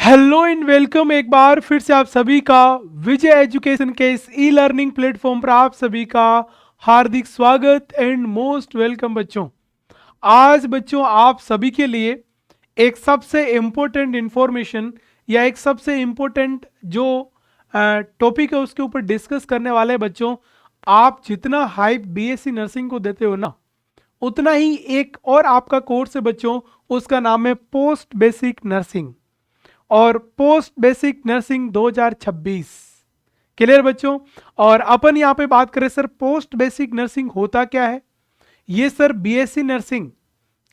Hello and welcome एक बार फिर से आप सभी का विजय एजुकेशन के इस ई लर्निंग प्लेटफॉर्म पर आप सभी का हार्दिक स्वागत एंड मोस्ट वेलकम बच्चों। आज बच्चों आप सभी के लिए एक सबसे इम्पोर्टेंट इंफॉर्मेशन या एक सबसे इम्पोर्टेंट जो टॉपिक है उसके ऊपर डिस्कस करने वाले हैं बच्चों। आप जितना हाइप बीएससी नर्सिंग को देते हो ना, उतना ही एक और आपका कोर्स है बच्चों, उसका नाम है पोस्ट बेसिक नर्सिंग और पोस्ट बेसिक नर्सिंग 2026। क्लियर बच्चों। और अपन यहां पे बात करें सर पोस्ट बेसिक नर्सिंग होता क्या है। ये सर बीएससी नर्सिंग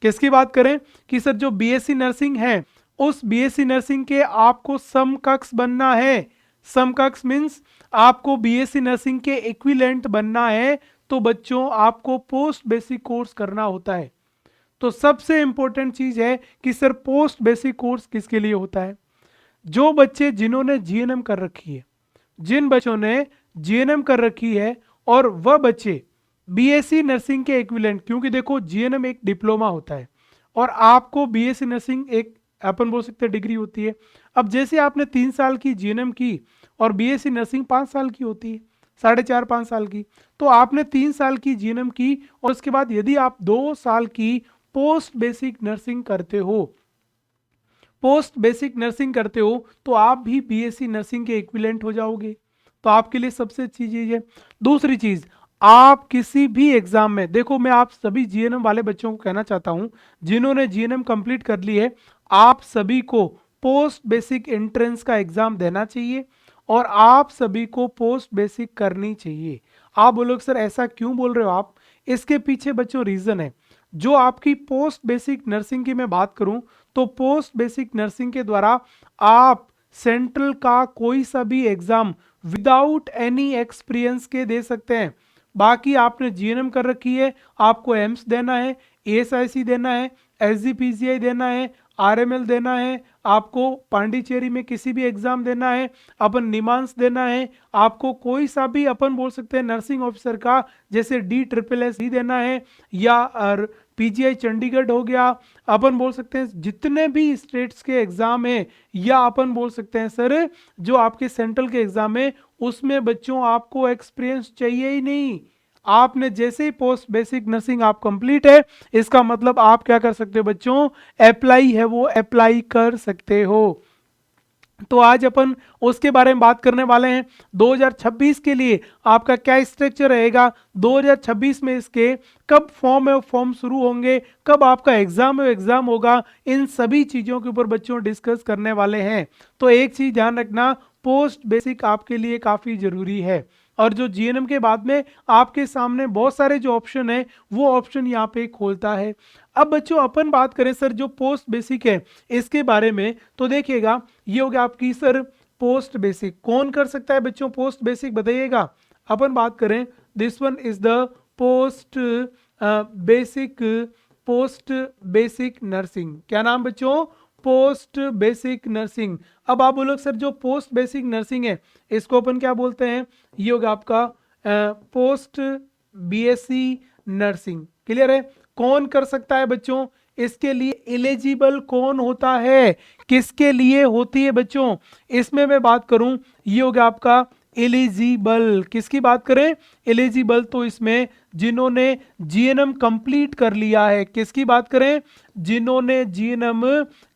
किसकी बात करें कि सर जो बीएससी नर्सिंग है उस बीएससी नर्सिंग के आपको समकक्ष बनना है। समकक्ष मींस आपको बीएससी नर्सिंग के इक्विवेलेंट बनना है, तो बच्चों आपको पोस्ट बेसिक कोर्स करना होता है। तो सबसे इंपॉर्टेंट चीज है कि सर पोस्ट बेसिक कोर्स किसके लिए होता है। जो बच्चे जिन्होंने जीएनएम कर रखी है, जिन बच्चों ने जीएनएम कर रखी है और वह बच्चे बीएससी नर्सिंग के इक्विवेलेंट, क्योंकि देखो जीएनएम एक डिप्लोमा होता है और आपको बीएससी नर्सिंग एक अपन बोल सकते हैं डिग्री होती है। अब जैसे आपने 3 साल की जीएनएम की और बीएससी नर्सिंग 5 साल की होती है, 4.5-5 साल की, तो आपने 3 साल की जीएनएम की और उसके बाद यदि आप 2 साल की पोस्ट बेसिक नर्सिंग करते हो, पोस्ट बेसिक नर्सिंग करते हो, तो आप भी बीएससी नर्सिंग के इक्विवेलेंट हो जाओगे। तो आपके लिए सबसे अच्छी चीज है। दूसरी चीज, आप किसी भी एग्जाम में देखो, मैं आप सभी जीएनएम वाले बच्चों को कहना चाहता हूं जिन्होंने जीएनएम कंप्लीट कर ली है, आप सभी को पोस्ट बेसिक एंट्रेंस का एग्जाम देना चाहिए और आप सभी को पोस्ट बेसिक करनी चाहिए। आप बोलोगे सर ऐसा क्यों बोल रहे हो आप, इसके पीछे बच्चों रीजन है। जो आपकी पोस्ट बेसिक नर्सिंग की मैं बात करूं, तो पोस्ट बेसिक नर्सिंग के द्वारा आप सेंट्रल का कोई सा भी एग्जाम विदाउट एनी एक्सपीरियंस के दे सकते हैं। बाकी आपने जीएनएम कर रखी है, आपको एम्स देना है, एएसआईसी देना है, एसजीपीजीआई देना है, आरएमएल देना है, आपको पांडिचेरी में किसी भी एग्जाम देना है, अपन निमांस देना है, आपको कोई सा भी अपन बोल सकते हैं नर्सिंग ऑफिसर का जैसे DSSS देना है, या पीजीआई चंडीगढ़ हो गया, अपन बोल सकते हैं जितने भी स्टेट्स के एग्जाम है, या अपन बोल सकते हैं सर जो आपके सेंट्रल के एग्जाम है, उसमें बच्चों आपको एक्सपीरियंस चाहिए ही नहीं। आपने जैसे ही पोस्ट बेसिक नर्सिंग आप कंप्लीट है, इसका मतलब आप क्या कर सकते हो बच्चों, अप्लाई है वो अप्लाई कर सकते हो। तो आज अपन उसके बारे में बात करने वाले हैं। 2026 के लिए आपका क्या स्ट्रक्चर रहेगा, 2026 में इसके कब फॉर्म है फॉर्म शुरू होंगे, कब आपका एग्जाम है एग्जाम होगा, इन सभी चीजों के ऊपर बच्चों डिस्कस करने वाले हैं। तो एक चीज ध्यान रखना, पोस्ट बेसिक आपके लिए काफी जरूरी है। और जो जीएनएम के बाद में आपके सामने बहुत सारे जो ऑप्शन है वो ऑप्शन यहाँ पे खोलता है। अब बच्चों अपन बात करें सर जो पोस्ट बेसिक है इसके बारे में, तो देखिएगा ये हो गया आपकी सर पोस्ट बेसिक। कौन कर सकता है बच्चों पोस्ट बेसिक, बताइएगा। अपन बात करें, this one is the post basic, post basic nursing. क्या नाम बच्चों, पोस्ट बेसिक नर्सिंग। अब आप बोलो सर जो पोस्ट बेसिक नर्सिंग है इसको अपन क्या बोलते हैं, ये होगा आपका पोस्ट बीएससी नर्सिंग। क्लियर है। कौन कर सकता है बच्चों, इसके लिए एलिजिबल कौन होता है, किसके लिए होती है बच्चों, इसमें मैं बात करूं, ये हो गया आपका एलिजिबल। किसकी बात करें, एलिजिबल, तो इसमें जिन्होंने जीएनएम कंप्लीट कर लिया है। किसकी बात करें, जिन्होंने जीएनएम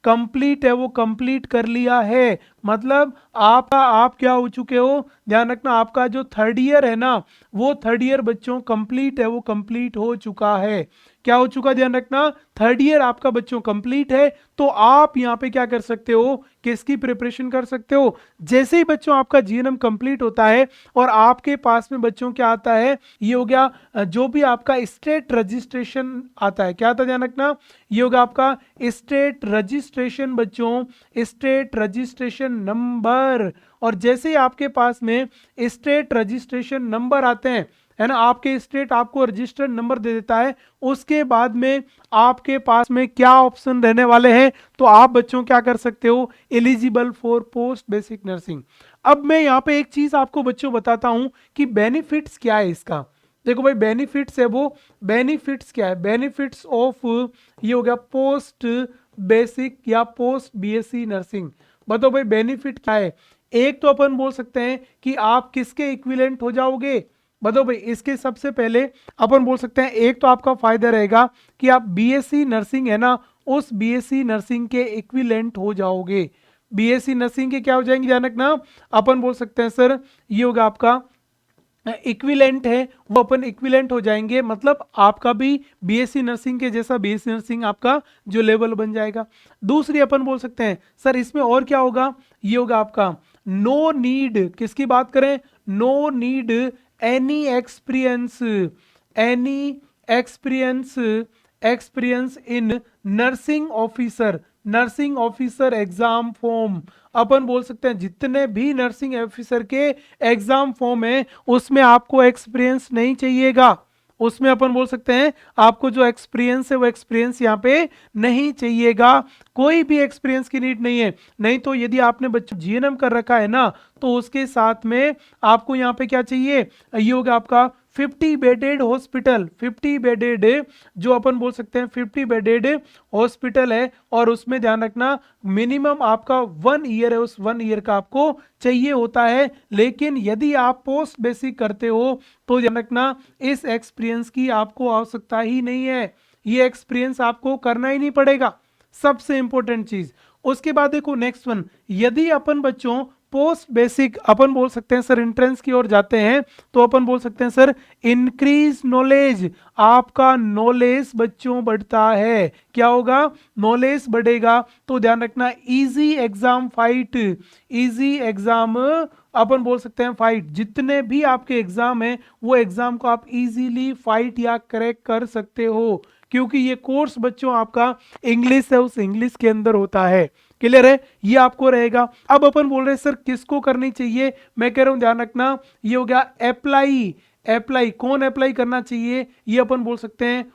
कंप्लीट है वो कंप्लीट कर लिया है। मतलब आप क्या हो चुके हो, ध्यान रखना, आपका जो 3rd ईयर है ना, वो 3rd ईयर बच्चों कंप्लीट है, वो कंप्लीट हो चुका है। क्या हो चुका, ध्यान रखना, 3rd ईयर आपका बच्चों कंप्लीट है। तो आप यहाँ पे क्या कर सकते हो, किसकी प्रिपरेशन कर सकते हो, जैसे ही बच्चों आपका जीएनएम कंप्लीट होता है और आपके पास में बच्चों क्या आता है, ये हो गया जो भी आपका स्टेट रजिस्ट्रेशन आता है। क्या आता है, ध्यान रखना, ये होगा आपका स्टेट रजिस्ट्रेशन बच्चों, स्टेट रजिस्ट्रेशन नंबर। और जैसे ही आपके पास में स्टेट रजिस्ट्रेशन नंबर आते हैं, है ना, आपके स्टेट आपको रजिस्टर्ड नंबर दे देता है, उसके बाद में आपके पास में क्या ऑप्शन रहने वाले हैं, तो आप बच्चों क्या कर सकते हो, eligible for post basic nursing. अब मैं यहाँ पे एक चीज आपको बच्चों बताता हूं कि बेनिफिट्स क्या है इसका। देखो भाई बेनिफिट्स है वो, बेनिफिट्स क्या है, बेनिफिट्स ऑफ, ये हो गया पोस्ट बेसिक या पोस्ट बीएससी नर्सिंग। बताओ भाई बेनिफिट क्या है। एक तो अपन बोल सकते हैं कि आप किसके इक्विवेलेंट हो जाओगे। बताओ भाई इसके सबसे पहले अपन बोल सकते हैं एक तो आपका फायदा रहेगा कि आप बीएससी नर्सिंग है ना, उस बीएससी नर्सिंग के इक्विवेलेंट हो जाओगे। बीएससी नर्सिंग के क्या हो जाएंगे ध्यान रखना, अपन बोल सकते हैं सर ये होगा आपका इक्विवेलेंट है, वो अपन इक्विवेलेंट हो जाएंगे, मतलब आपका भी बीएससी नर्सिंग के जैसा बीएससी नर्सिंग आपका जो लेवल बन जाएगा। दूसरी अपन बोल सकते हैं सर इसमें और क्या होगा, ये होगा आपका नो नीड, किसकी बात करें, no need any experience, any experience, experience in nursing officer, nursing officer exam form. अपन बोल सकते हैं जितने भी नर्सिंग ऑफिसर के एग्जाम फॉर्म है उसमें आपको एक्सपीरियंस नहीं चाहिएगा, उसमें अपन बोल सकते हैं आपको जो एक्सपीरियंस है वो एक्सपीरियंस यहाँ पे नहीं चाहिएगा, कोई भी एक्सपीरियंस की नीड नहीं है। नहीं तो यदि आपने बच्चों जीएनएम कर रखा है ना तो उसके साथ में आपको यहाँ पे क्या चाहिए, ये होगा आपका 50 बेडेड हॉस्पिटल, 50 बेडेड जो अपन बोल सकते हैं 50 बेडेड हॉस्पिटल है, और उसमें ध्यान रखना मिनिमम आपका 1 ईयर है, उस 1 ईयर का आपको चाहिए होता है। लेकिन यदि आप पोस्ट बेसिक करते हो तो ध्यान रखना इस एक्सपीरियंस की आपको आवश्यकता ही नहीं है, ये एक्सपीरियंस आपको करना ही नहीं पड़ेगा, सबसे इंपॉर्टेंट चीज। उसके बाद देखो नेक्स्ट वन, यदि अपन बच्चों पोस्ट बेसिक अपन बोल सकते हैं सर एंट्रेंस की ओर जाते हैं तो अपन बोल सकते हैं सर इंक्रीज नॉलेज, आपका नॉलेज बच्चों बढ़ता है, क्या होगा, नॉलेज बढ़ेगा। तो ध्यान रखना easy exam fight, easy exam अपन बोल सकते हैं फाइट, जितने भी आपके एग्जाम हैं वो एग्जाम को आप इजीली फाइट या क्रैक कर सकते हो, क्योंकि ये कोर्स बच्चों आपका इंग्लिश है, उस इंग्लिश के अंदर होता है। क्लियर है, ये आपको रहेगा। अब अपन बोल रहे हैं सर किसको करनी चाहिए, मैं कह रहा हूं ध्यान रखना ये हो गया अप्लाई, अप्लाई कौन अप्लाई करना चाहिए, ये अपन बोल सकते हैं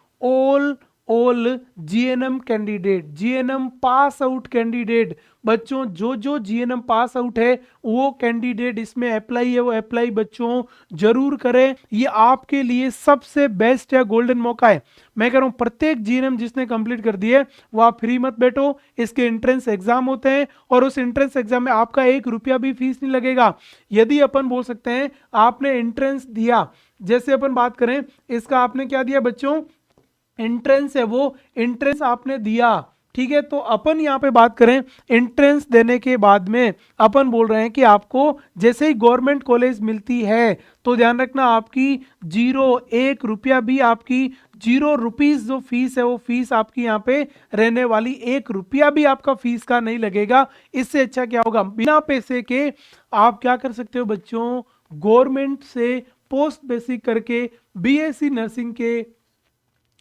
all GNM candidate, GNM pass out candidate, बच्चों जो जो जीएनएम पास आउट है वो कैंडिडेट इसमें अप्लाई है, वो अप्लाई बच्चों जरूर करें, ये आपके लिए सबसे बेस्ट या गोल्डन मौका है। मैं कह रहा हूं प्रत्येक जीएनएम जिसने कंप्लीट कर दिए वो आप फ्री मत बैठो, इसके एंट्रेंस एग्जाम होते हैं और उस एंट्रेंस एग्जाम में आपका 1 रुपया भी फीस नहीं लगेगा। यदि अपन बोल सकते हैं आपने एंट्रेंस दिया, जैसे अपन बात करें इसका आपने क्या दिया बच्चों, एंट्रेंस है, वो एंट्रेंस आपने दिया, ठीक है। तो अपन यहाँ पे बात करें एंट्रेंस देने के बाद में अपन बोल रहे हैं कि आपको जैसे ही गवर्नमेंट कॉलेज मिलती है तो ध्यान रखना आपकी 1 रुपया भी आपकी 0 रुपीज जो फीस है वो फीस आपकी यहाँ पे रहने वाली, 1 रुपया भी आपका फीस का नहीं लगेगा। इससे अच्छा क्या होगा, बिना पैसे के आप क्या कर सकते हो बच्चों, गवर्नमेंट से पोस्ट बेसिक करके बीएससी नर्सिंग के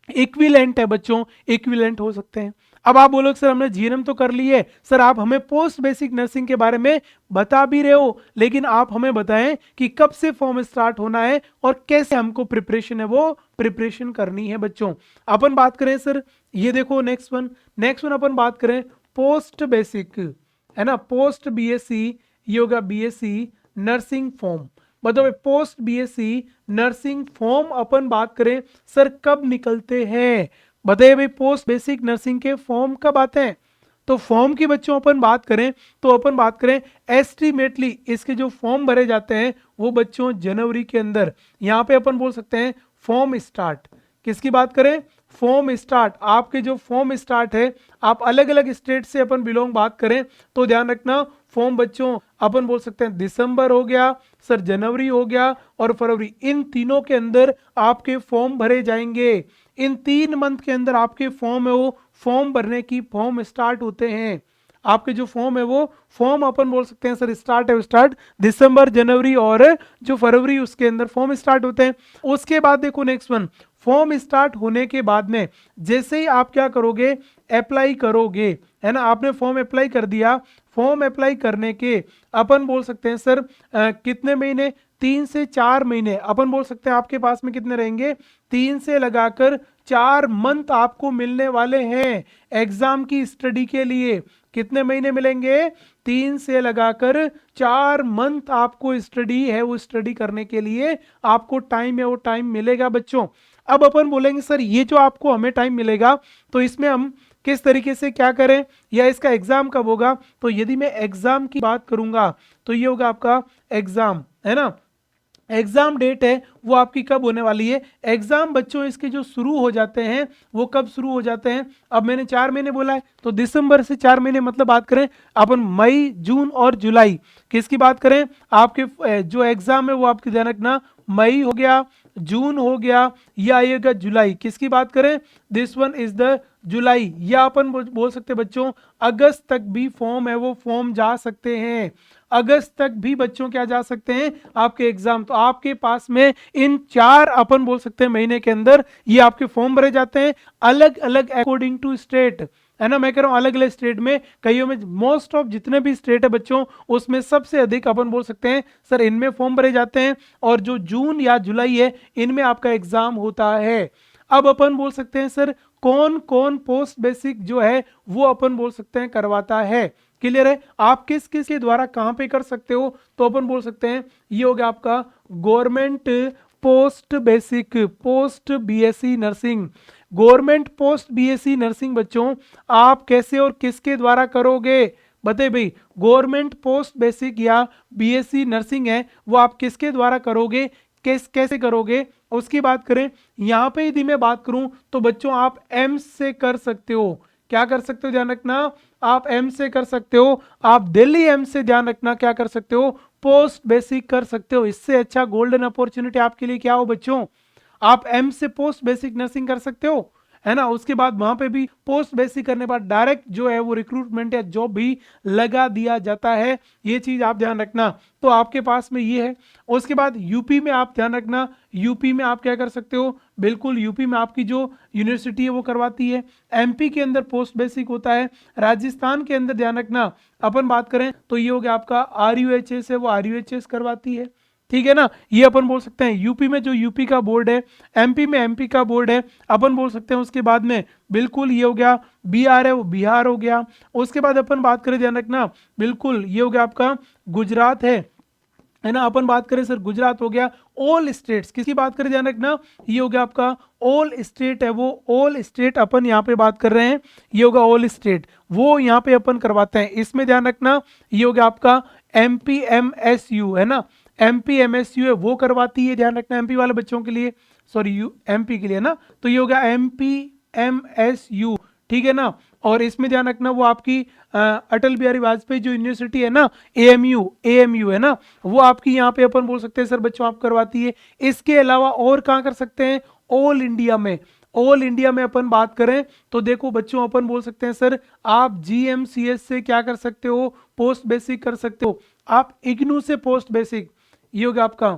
इक्विवेलेंट है बच्चों, इक्विवेलेंट हो सकते हैं। अब आप बोलो सर हमने जीएनएम तो कर ली है, सर आप हमें पोस्ट बेसिक नर्सिंग के बारे में बता भी रहे हो, लेकिन आप हमें बताएं कि कब से फॉर्म स्टार्ट होना है और कैसे हमको प्रिपरेशन है वो प्रिपरेशन करनी है बच्चों। अपन बात करें सर ये देखो नेक्स्ट वन अपन बात करें पोस्ट बेसिक है ना, पोस्ट बीएससी, ये होगा बीएससी नर्सिंग फॉर्म। बताओ पोस्ट बीएससी नर्सिंग फॉर्म अपन बात करें सर कब निकलते हैं, बताइए भाई पोस्ट बेसिक नर्सिंग के फॉर्म कब आते हैं। तो फॉर्म की बच्चों अपन बात करें तो अपन बात करें एस्टिमेटली इसके जो फॉर्म भरे जाते हैं वो बच्चों जनवरी के अंदर, यहाँ पे अपन बोल सकते हैं फॉर्म स्टार्ट, किसकी बात करें, फॉर्म स्टार्ट, आपके जो फॉर्म स्टार्ट है, आप अलग अलग स्टेट से अपन बिलोंग बात करें तो ध्यान रखना फॉर्म बच्चों अपन बोल सकते हैं दिसंबर हो गया सर, जनवरी हो गया और फरवरी, इन तीनों के अंदर आपके फॉर्म भरे जाएंगे। इन 3 मंथ के अंदर आपके फॉर्म है वो फॉर्म भरने की फॉर्म स्टार्ट होते हैं। आपके जो फॉर्म है वो फॉर्म अपन बोल सकते हैं सर स्टार्ट है, स्टार्ट दिसंबर जनवरी और जो फरवरी उसके अंदर फॉर्म स्टार्ट होते हैं। उसके बाद देखो नेक्स्ट वन, फॉर्म स्टार्ट होने के बाद में जैसे ही आप क्या करोगे, अप्लाई करोगे है ना, आपने फॉर्म अप्लाई कर दिया, फॉर्म अप्लाई करने के अपन बोल सकते हैं सर कितने महीने, 3 से 4 महीने अपन बोल सकते हैं आपके पास में कितने रहेंगे, 3 से लगाकर 4 मंथ आपको मिलने वाले हैं एग्जाम की स्टडी के लिए। कितने महीने मिलेंगे, 3 से लगाकर 4 मंथ आपको स्टडी है वो स्टडी करने के लिए आपको टाइम है वो टाइम मिलेगा बच्चों। अब अपन बोलेंगे सर ये जो आपको हमें टाइम मिलेगा तो इसमें हम किस तरीके से क्या करें, या इसका एग्जाम कब होगा। तो यदि मैं एग्जाम की बात करूंगा तो ये होगा आपका एग्जाम, है ना। एग्जाम डेट है वो आपकी कब होने वाली है। एग्जाम बच्चों इसके जो शुरू हो जाते हैं वो कब शुरू हो जाते हैं। अब मैंने 4 महीने बोला है तो दिसंबर से 4 महीने, मतलब बात करें अपन मई जून और जुलाई, किसकी बात करें, आपके जो एग्जाम है वो आपकी ध्यान रखना मई हो गया, जून हो गया, या आएगा जुलाई, किसकी बात करें, दिस वन इज द जुलाई। या अपन बोल सकते हैं बच्चों अगस्त तक भी फॉर्म है वो फॉर्म जा सकते हैं, अगस्त तक भी बच्चों क्या जा सकते हैं आपके एग्जाम। तो आपके पास में इन 4 अपन बोल सकते हैं महीने के अंदर ये आपके फॉर्म भरे जाते हैं, अलग अलग अकॉर्डिंग टू स्टेट, है ना। मैं कह रहा हूं अलग अलग स्टेट में, कईयों में मोस्ट ऑफ जितने भी स्टेट है बच्चों उसमें सबसे अधिक अपन बोल सकते हैं सर इनमें फॉर्म भरे जाते हैं, और जो जून या जुलाई है इनमें आपका एग्जाम होता है। अब अपन बोल सकते हैं सर कौन कौन पोस्ट बेसिक जो है वो अपन बोल सकते हैं करवाता है। क्लियर है, आप किस किस के द्वारा कहां पे कर सकते हो, तो अपन बोल सकते हैं ये हो गया आपका government post basic, post BSc nursing, government post BSc nursing. बच्चों आप कैसे और किसके द्वारा करोगे, बताइए भाई, गवर्नमेंट पोस्ट बेसिक या बीएससी नर्सिंग है वो आप किसके द्वारा करोगे, कैसे करोगे, उसकी बात करें। यहां पे यदि मैं बात करूं तो बच्चों आप एम्स से कर सकते हो, क्या कर सकते हो ध्यान रखना, आप एम्स से कर सकते हो, आप दिल्ली एम्स से ध्यान रखना क्या कर सकते हो, पोस्ट बेसिक कर सकते हो। इससे अच्छा गोल्डन अपॉर्चुनिटी आपके लिए क्या हो बच्चों, आप एम्स से पोस्ट बेसिक नर्सिंग कर सकते हो, है ना। उसके बाद वहां पे भी पोस्ट बेसिक करने के बाद डायरेक्ट जो है वो रिक्रूटमेंट या जॉब भी लगा दिया जाता है, ये चीज आप ध्यान रखना। तो आपके पास में ये है। उसके बाद यूपी में आप ध्यान रखना, यूपी में आप क्या कर सकते हो, बिल्कुल यूपी में आपकी जो यूनिवर्सिटी है वो करवाती है। एमपी के अंदर पोस्ट बेसिक होता है, राजस्थान के अंदर ध्यान रखना अपन बात करें तो ये हो गया आपका आरयूएचएस है, वो आरयूएचएस करवाती है, ठीक है ना। ये अपन बोल सकते हैं यूपी में जो यूपी का बोर्ड है, एमपी में एमपी का बोर्ड है अपन बोल सकते हैं। उसके बाद में बिल्कुल ये हो गया बिहार है वो बिहार हो गया। उसके बाद अपन बात करें ध्यान रखना बिल्कुल ये हो गया आपका गुजरात है ना। अपन बात करें सर गुजरात हो गया। ऑल स्टेट्स किसकी बात करें ध्यान रखना, ये हो गया आपका ऑल स्टेट है वो ऑल स्टेट अपन यहाँ पे बात कर रहे हैं, ये होगा ऑल स्टेट, वो यहाँ पे अपन करवाते हैं। इसमें ध्यान रखना ये हो गया आपका एमपीएमएसयू, है ना, एमपीएमएसयू है वो करवाती है, ध्यान रखना एमपी वाले बच्चों के लिए, सॉरी यू एमपी के लिए ना, तो ये हो गया एमपीएमएसयू, ठीक है ना। और इसमें ध्यान रखना वो आपकी अटल बिहारी वाजपेयी जो यूनिवर्सिटी है ना, एएमयू है ना, वो आपकी यहाँ पे अपन बोल सकते हैं सर बच्चों आप करवाती है। इसके अलावा और कहाँ कर सकते हैं, ऑल इंडिया में, ऑल इंडिया में अपन बात करें तो देखो बच्चों अपन बोल सकते हैं सर आप जीएमसीएस से क्या कर सकते हो, पोस्ट बेसिक कर सकते हो, आप इग्नू से पोस्ट बेसिक, ये होगा आपका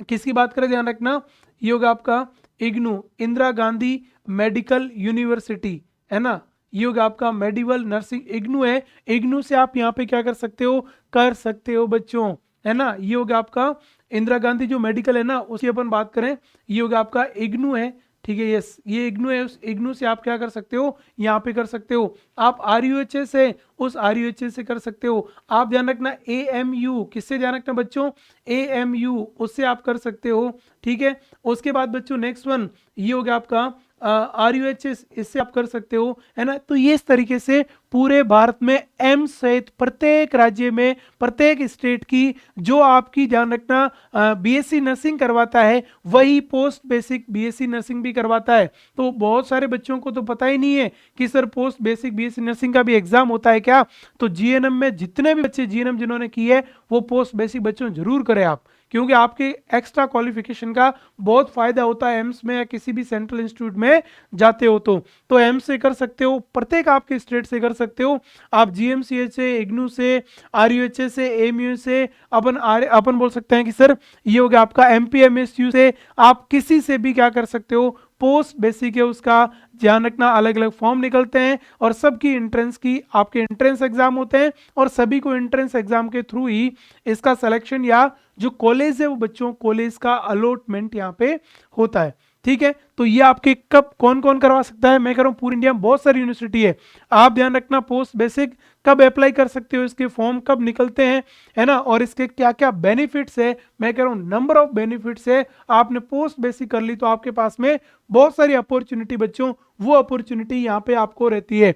किसकी बात करें ध्यान रखना, ये होगा आपका इग्नू, इंदिरा गांधी मेडिकल यूनिवर्सिटी, है ना, ये होगा आपका मेडिकल नर्सिंग इग्नू है। इग्नू से आप यहाँ पे क्या कर सकते हो बच्चों, है ना। ये होगा आपका इंदिरा गांधी जो मेडिकल है ना उसकी अपन बात करें, ये होगा आपका इग्नू है, ठीक है, यस ये इग्नू है। उस इग्नू से आप क्या कर सकते हो, यहाँ पे कर सकते हो। आप आरयूएचएस से, उस आरयूएचएस से कर सकते हो। आप ध्यान रखना एएमयू, किससे ध्यान रखना बच्चों, एएमयू, उससे आप कर सकते हो, ठीक है। उसके बाद बच्चों नेक्स्ट वन ये हो गया आपका आरयूएचएस, इससे आप कर सकते हो, है ना। तो ये इस तरीके से पूरे भारत में एम्स सहित प्रत्येक राज्य में प्रत्येक स्टेट की जो आपकी ध्यान रखना बीएससी नर्सिंग करवाता है वही पोस्ट बेसिक बीएससी नर्सिंग भी करवाता है। तो बहुत सारे बच्चों को तो पता ही नहीं है कि sir post basic BSc nursing का भी एग्जाम होता है क्या। तो जीएनएम में जितने भी बच्चे जीएनएम जिन्होंने की है वो पोस्ट बेसिक बच्चों जरूर करें आप, क्योंकि आपके एक्स्ट्रा क्वालिफिकेशन का बहुत फायदा होता है एम्स में या किसी भी सेंट्रल इंस्टीट्यूट में जाते हो तो एम्स से कर सकते हो, प्रत्येक आपके स्टेट से कर सकते हो। आप जीएमसीएच से, इग्नू से, आरयूएचएस से, एएमयू से, अपन बोल सकते हैं कि सर ये हो गया आपका एमपीएमएसयू से, आप किसी से भी क्या कर सकते हो, पोस्ट बेसिक है उसका ध्यान रखना अलग अलग फॉर्म निकलते हैं और सबकी एंट्रेंस की आपके एंट्रेंस एग्जाम होते हैं और सभी को एंट्रेंस एग्जाम के थ्रू ही इसका सिलेक्शन या जो कॉलेज है वो बच्चों कॉलेज का अलॉटमेंट यहाँ पे होता है। ठीक है। तो ये आपके कब कौन कौन करवा सकता है, मैं कह रहा हूँ पूरी इंडिया में बहुत सारी यूनिवर्सिटी है। आप ध्यान रखना पोस्ट बेसिक कब अप्लाई कर सकते हो, इसके फॉर्म कब निकलते हैं, है ना, और इसके क्या क्या बेनिफिट्स है, मैं कह रहा हूँ नंबर ऑफ बेनिफिट्स है। आपने पोस्ट बेसिक कर ली तो आपके पास में बहुत सारी अपॉर्चुनिटी बच्चों, वो अपॉर्चुनिटी यहाँ पे आपको रहती है।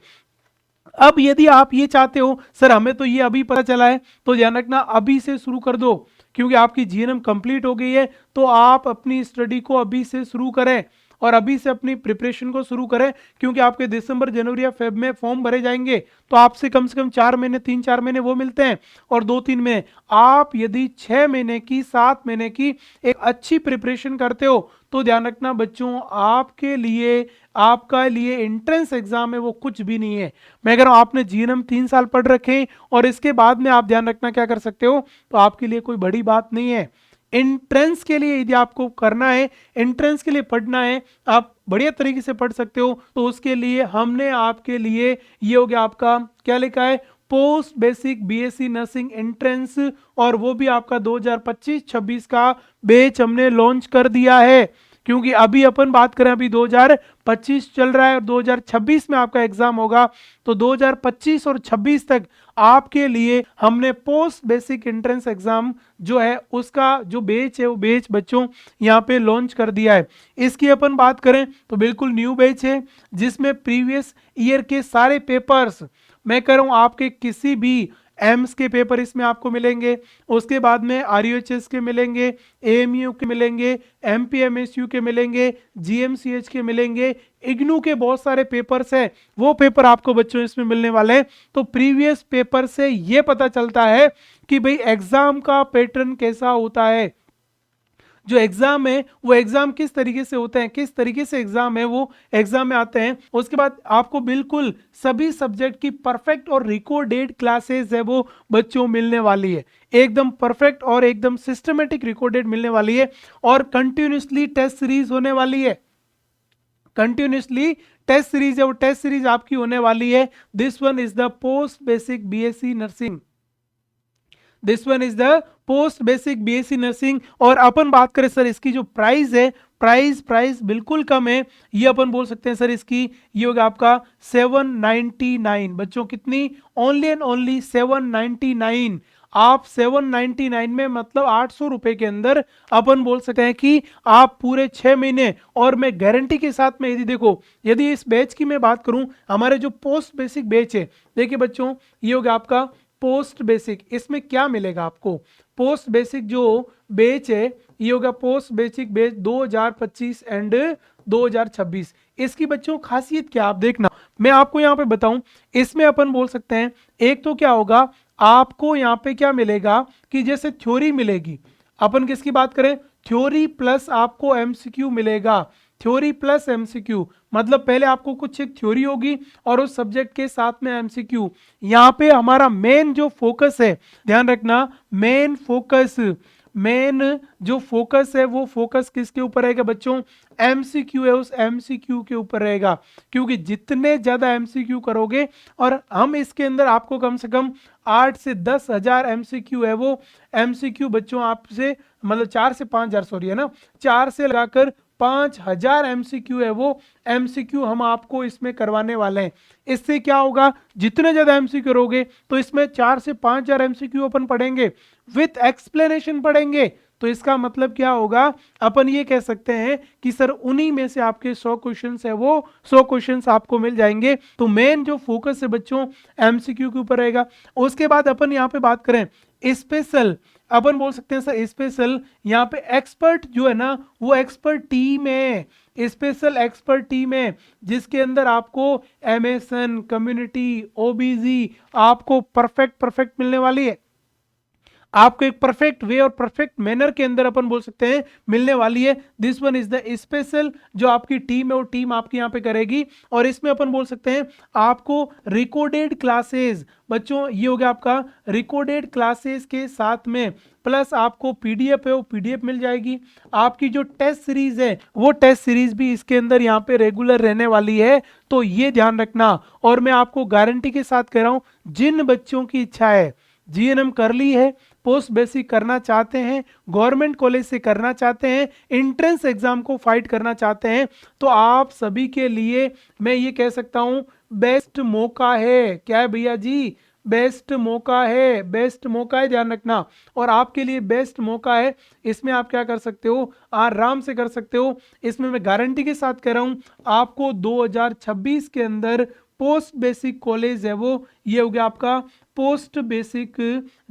अब यदि आप ये चाहते हो सर हमें तो ये अभी पता चला है, तो ध्यान रखना अभी से शुरू कर दो, क्योंकि आपकी जीएनएम कंप्लीट हो गई है। तो आप अपनी स्टडी को अभी से शुरू करें और अभी से अपनी प्रिपरेशन को शुरू करें, क्योंकि आपके दिसंबर जनवरी या फेब में फॉर्म भरे जाएंगे, तो आपसे कम से कम 4 महीने 3-4 महीने वो मिलते हैं, और 2-3 महीने आप यदि 6 महीने की 7 महीने की एक अच्छी प्रिपरेशन करते हो, तो ध्यान रखना बच्चों आपके लिए, आपका लिए एंट्रेंस एग्जाम है वो कुछ भी नहीं है। मैं कह रहा हूं आपने जीएनएम 3 साल पढ़ रखे और इसके बाद में आप ध्यान रखना क्या कर सकते हो, तो आपके लिए कोई बड़ी बात नहीं है। एंट्रेंस के लिए यदि आपको करना है, एंट्रेंस के लिए पढ़ना है, आप बढ़िया तरीके से पढ़ सकते हो, तो उसके लिए हमने आपके लिए ये हो गया आपका क्या लिखा है, post basic BSc nursing entrance, और वो भी आपका 2025-26 का बैच हमने लॉन्च कर दिया है। क्योंकि अभी अपन बात करें, अभी 2025 चल रहा है और 2026 में आपका एग्जाम होगा, तो 2025 और 26 तक आपके लिए हमने पोस्ट बेसिक एंट्रेंस एग्जाम जो है उसका जो बैच है वो बैच बच्चों यहाँ पे लॉन्च कर दिया है। इसकी अपन बात करें तो बिल्कुल न्यू बैच है, जिसमें प्रीवियस ईयर के सारे पेपर्स, मैं कह रहा हूँ आपके किसी भी एम्स के पेपर इसमें आपको मिलेंगे, उसके बाद में आरयूएचएस के मिलेंगे, एएमयू के मिलेंगे, एमपीएमएसयू के मिलेंगे, जीएमसीएच के मिलेंगे, इग्नू के बहुत सारे पेपर्स हैं, वो पेपर आपको बच्चों इसमें मिलने वाले हैं। तो प्रीवियस पेपर से ये पता चलता है कि भाई एग्जाम का पैटर्न कैसा होता है, जो एग्जाम है वो एग्जाम किस तरीके से होते हैं, किस तरीके से एग्जाम है वो एग्जाम में आते हैं। उसके बाद आपको बिल्कुल सभी सब्जेक्ट की परफेक्ट और रिकॉर्डेड क्लासेस है वो बच्चों मिलने वाली है, एकदम परफेक्ट और एकदम सिस्टमेटिक रिकॉर्डेड मिलने वाली है, और कंटिन्यूसली टेस्ट सीरीज होने वाली है, कंटिन्यूसली टेस्ट सीरीज है, वो टेस्ट सीरीज आपकी होने वाली है। This one is the post basic BSc nursing, this one is the post basic BSc nursing. और अपन बात करें सर इसकी जो प्राइस है, प्राइस बिल्कुल कम है, ये अपन बोल सकते हैं सर इसकी ये होगा आपका 799 बच्चों, कितनी, ओनली एंड ओनली 799। आप 799 में मतलब 800 रुपए के अंदर अपन बोल सकते हैं कि आप पूरे 6 महीने, और मैं गारंटी के साथ में यदि देखो, यदि इस बैच की मैं बात करूं, हमारे जो पोस्ट बेसिक बैच है, देखिए बच्चों ये होगा आपका पोस्ट बेसिक, इसमें क्या मिलेगा आपको, पोस्ट बेसिक जो बैच है ये होगा पोस्ट बेसिक बैच 2025 एंड 2026। इसकी बच्चों खासियत क्या आप देखना, मैं आपको यहाँ पे बताऊं, इसमें अपन बोल सकते हैं एक तो क्या होगा, आपको यहाँ पे क्या मिलेगा कि जैसे थ्योरी मिलेगी, अपन किसकी बात करें, थ्योरी प्लस आपको एमसीक्यू मिलेगा, थ्योरी प्लस एमसीक्यू, मतलब पहले आपको कुछ एक थ्योरी होगी और उस सब्जेक्ट के साथ में एमसीक्यू। यहाँ पे हमारा मेन जो फोकस है, ध्यान रखना, मेन जो फोकस है वो फोकस किसके ऊपर रहेगा बच्चों, एमसीक्यू है, उस एमसीक्यू के ऊपर रहेगा, क्योंकि जितने ज्यादा एमसीक्यू करोगे, और हम इसके अंदर आपको कम से कम 8 से 10 हजार एमसीक्यू है वो एमसीक्यू बच्चों आपसे, मतलब 4 से 5 हजार, सॉरी है ना, 4 से लगाकर 5000 एमसीक्यू है वो एमसीक्यू हम आपको इसमें करवाने वाले हैं। इससे क्या होगा, जितने ज्यादा एमसीक्यू करोगे तो इसमें 4 से 5000 एमसीक्यू अपन पढ़ेंगे, विथ एक्सप्लेनेशन पढ़ेंगे, तो इसका मतलब क्या होगा, अपन ये कह सकते हैं कि सर उन्हीं में से आपके 100 क्वेश्चंस है वो 100 क्वेश्चंस आपको मिल जाएंगे। तो मेन जो फोकस है बच्चों एमसीक्यू के ऊपर रहेगा। उसके बाद अपन यहाँ पे बात करें स्पेशल, अपन बोल सकते हैं सर स्पेशल, यहाँ पे एक्सपर्ट जो है ना वो एक्सपर्ट टीम है, स्पेशल एक्सपर्ट टीम है, जिसके अंदर आपको एमएसएन, कम्युनिटी, ओबीजी आपको परफेक्ट मिलने वाली है, आपको एक परफेक्ट वे और परफेक्ट मैनर के अंदर अपन बोल सकते हैं मिलने वाली है। This one is the special, जो आपकी टीम है वो टीम आपकी यहाँ पे करेगी, और इसमें अपन बोल सकते हैं आपको रिकॉर्डेड क्लासेस बच्चों, ये हो गया आपका रिकॉर्डेड क्लासेस के साथ में प्लस आपको पीडीएफ है वो पीडीएफ मिल जाएगी, आपकी जो टेस्ट सीरीज है वो टेस्ट सीरीज भी इसके अंदर यहाँ पे रेगुलर रहने वाली है, तो ये ध्यान रखना। और मैं आपको गारंटी के साथ कह रहा हूं, जिन बच्चों की इच्छा है जीएनएम कर ली है, पोस्ट बेसिक करना चाहते हैं, गवर्नमेंट कॉलेज से करना चाहते हैं, एंट्रेंस एग्जाम को फाइट करना चाहते हैं, तो आप सभी के लिए मैं ये कह सकता हूं बेस्ट मौका है। क्या है भैया जी? बेस्ट मौका है, बेस्ट मौका है, ध्यान रखना। और आपके लिए बेस्ट मौका है, इसमें आप क्या कर सकते हो, आराम से कर सकते हो। इसमें मैं गारंटी के साथ कह रहा हूं आपको 2026 के अंदर पोस्ट बेसिक कॉलेज है वो, ये हो गया आपका पोस्ट बेसिक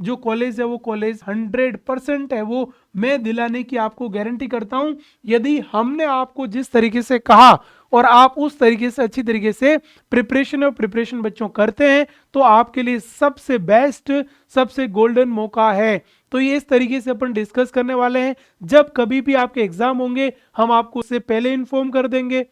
जो कॉलेज है वो कॉलेज 100% है वो मैं दिलाने की आपको गारंटी करता हूं। यदि हमने आपको जिस तरीके से कहा और आप उस तरीके से अच्छी तरीके से प्रिपरेशन बच्चों करते हैं तो आपके लिए सबसे बेस्ट, सबसे गोल्डन मौका है। तो ये इस तरीके से अपन डिस्कस करने वाले हैं। जब कभी भी आपके एग्जाम होंगे हम आपको उससे पहले इन्फॉर्म कर देंगे।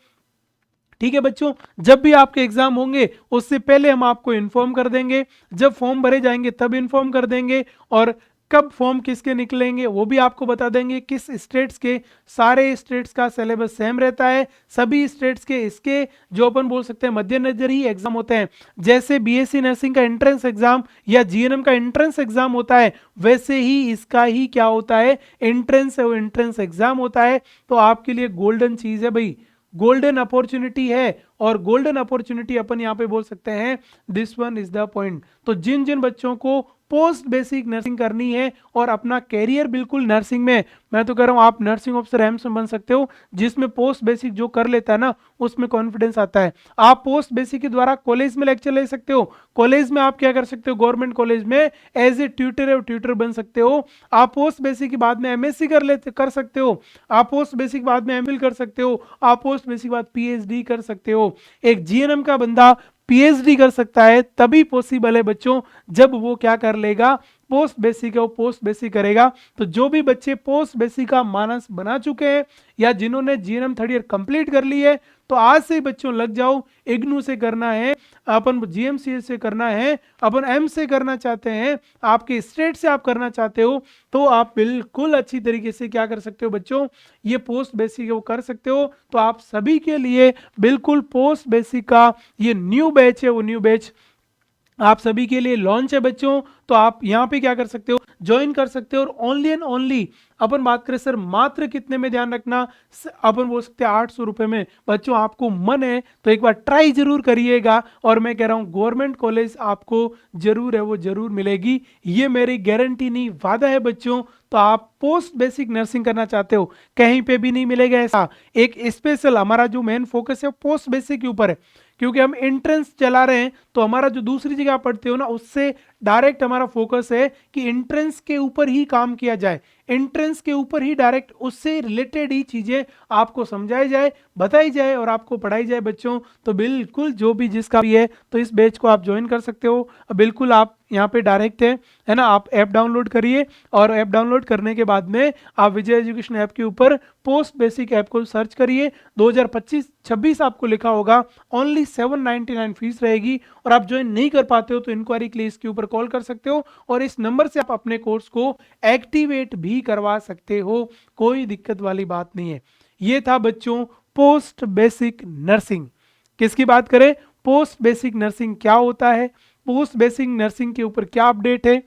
ठीक है बच्चों, जब भी आपके एग्जाम होंगे उससे पहले हम आपको इन्फॉर्म कर देंगे। जब फॉर्म भरे जाएंगे तब इन्फॉर्म कर देंगे, और कब फॉर्म किसके निकलेंगे वो भी आपको बता देंगे। किस स्टेट्स के, सारे स्टेट्स का सिलेबस सेम रहता है। सभी स्टेट्स के इसके जो अपन बोल सकते हैं मद्देनजर ही एग्जाम होते हैं। जैसे बीएससी नर्सिंग का एंट्रेंस एग्जाम या जीएनएम का एंट्रेंस एग्जाम होता है, वैसे ही इसका ही क्या होता है, एंट्रेंस है वो एंट्रेंस एग्जाम होता है। तो आपके लिए गोल्डन चीज है भाई, गोल्डन अपॉर्चुनिटी है। और गोल्डन अपॉर्चुनिटी अपन यहां पे बोल सकते हैं this one is the point. तो जिन जिन बच्चों को पोस्ट बेसिक नर्सिंग करनी है और अपना कैरियर बिल्कुल नर्सिंग में, मैं तो कह रहा हूं आप नर्सिंग ऑफिसर एम्स में बन सकते हो, जिसमें पोस्ट बेसिक जो कर लेता है ना उसमें कॉन्फिडेंस आता है। आप पोस्ट बेसिक के द्वारा कॉलेज में लेक्चर ले सकते हो। कॉलेज में आप क्या कर सकते हो, गवर्नमेंट कॉलेज में एज ए ट्यूटर है ट्यूटर बन सकते हो। आप पोस्ट बेसिक के बाद में एमएससी कर सकते हो। आप पोस्ट बेसिक बाद में एमफिल कर सकते हो। आप पोस्ट बेसिक बाद पीएचडी कर सकते हो। एक जीएनएम का बंदा पीएचडी कर सकता है तभी पॉसिबल है बच्चों जब वो क्या कर लेगा, पोस्ट बेसिक है वो पोस्ट बेसिक करेगा। तो जो भी बच्चे पोस्ट बेसिक का मानस बना चुके हैं या जिन्होंने जीएनएम थर्ड ईयर कंप्लीट कर ली है, तो आज से बच्चों लग जाओ। इग्नू से करना है, अपन जीएमसीएस से करना है, अपन एम से करना चाहते हैं, आपके स्टेट से आप करना चाहते हो, तो आप बिल्कुल अच्छी तरीके से क्या कर सकते हो बच्चों, ये पोस्ट बेसिक है वो कर सकते हो। तो आप सभी के लिए बिल्कुल पोस्ट बेसिक का ये न्यू बैच है वो न्यू बैच आप सभी के लिए लॉन्च है बच्चों। तो आप यहाँ पे क्या कर सकते हो, ज्वाइन कर सकते हो। और ओनली एंड ओनली अपन बात करें सर मात्र कितने में, ध्यान रखना अपन बोल सकते हैं 800 रुपए में। बच्चों आपको मन है तो एक बार ट्राई जरूर करिएगा। और मैं कह रहा हूँ गवर्नमेंट कॉलेज आपको जरूर है वो जरूर मिलेगी, ये मेरी गारंटी नहीं वादा है बच्चों। तो आप पोस्ट बेसिक नर्सिंग करना चाहते हो, कहीं पे भी नहीं मिलेगा ऐसा। एक स्पेशल हमारा जो मेन फोकस है पोस्ट बेसिक के ऊपर है, क्योंकि हम एंट्रेंस चला रहे हैं। तो हमारा जो दूसरी जगह आप पढ़ते हो ना उससे डायरेक्ट हमारा फोकस है कि एंट्रेंस के ऊपर ही काम किया जाए, एंट्रेंस के ऊपर ही डायरेक्ट उससे रिलेटेड ही चीजें आपको समझाई जाए, बताई जाए और आपको पढ़ाई जाए बच्चों। तो बिल्कुल जो भी जिसका भी है तो इस बैच को आप ज्वाइन कर सकते हो। बिल्कुल आप यहाँ पे डायरेक्ट है ना, आप ऐप डाउनलोड करिए और ऐप डाउनलोड करने के बाद में आप विजय एजुकेशन ऐप के ऊपर पोस्ट बेसिक ऐप को सर्च करिए। 2025-26 आपको लिखा होगा, ओनली 799 फीस रहेगी। और आप ज्वाइन नहीं कर पाते हो तो इंक्वायरी के लिए इसके ऊपर कॉल कर सकते हो और इस नंबर से आप अपने कोर्स को एक्टिवेट भी करवा सकते हो, कोई दिक्कत वाली बात नहीं है। ये था बच्चों पोस्ट बेसिक नर्सिंग। किसकी बात करें, पोस्ट बेसिक नर्सिंग क्या होता है, पोस्ट बेसिक नर्सिंग के ऊपर क्या अपडेट है,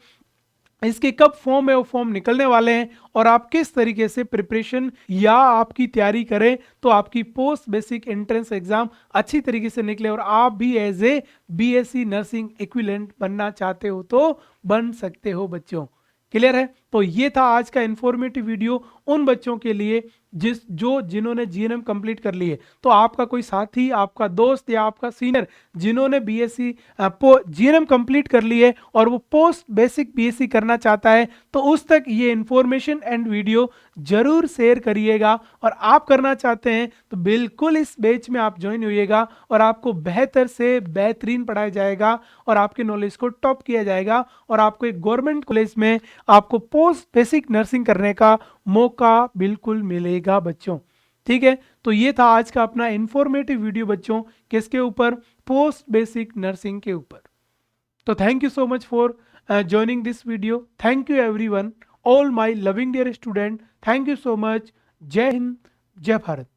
इसके कब फॉर्म है वो फॉर्म निकलने वाले हैं, और आप किस तरीके से प्रिपरेशन या आपकी तैयारी करें तो आपकी पोस्ट बेसिक एंट्रेंस एग्जाम अच्छी तरीके से निकले और आप भी as a BSc nursing equivalent बनना चाहते हो तो बन सकते हो बच्चों। क्लियर है। तो ये था आज का इंफॉर्मेटिव वीडियो उन बच्चों के लिए जिन्होंने जीएनएम कंप्लीट कर ली है। तो आपका कोई साथी, आपका दोस्त या आपका सीनियर जिन्होंने बीएससी जीएनएम कंप्लीट कर ली है और वो पोस्ट बेसिक बीएससी करना चाहता है, तो उस तक ये इंफॉर्मेशन एंड वीडियो जरूर शेयर करिएगा। और आप करना चाहते हैं तो बिल्कुल इस बैच में आप ज्वाइन होइएगा और आपको बेहतर से बेहतरीन पढ़ाया जाएगा और आपके नॉलेज को टॉप किया जाएगा और आपको एक गवर्नमेंट कॉलेज में आपको पोस्ट बेसिक नर्सिंग करने का मौका बिल्कुल मिलेगा बच्चों। ठीक है, तो ये था आज का अपना इंफॉर्मेटिव वीडियो बच्चों, किसके ऊपर, पोस्ट बेसिक नर्सिंग के ऊपर। तो thank you so much for joining this video. Thank you everyone, all my loving dear student. Thank you so much. जय हिंद, जय भारत।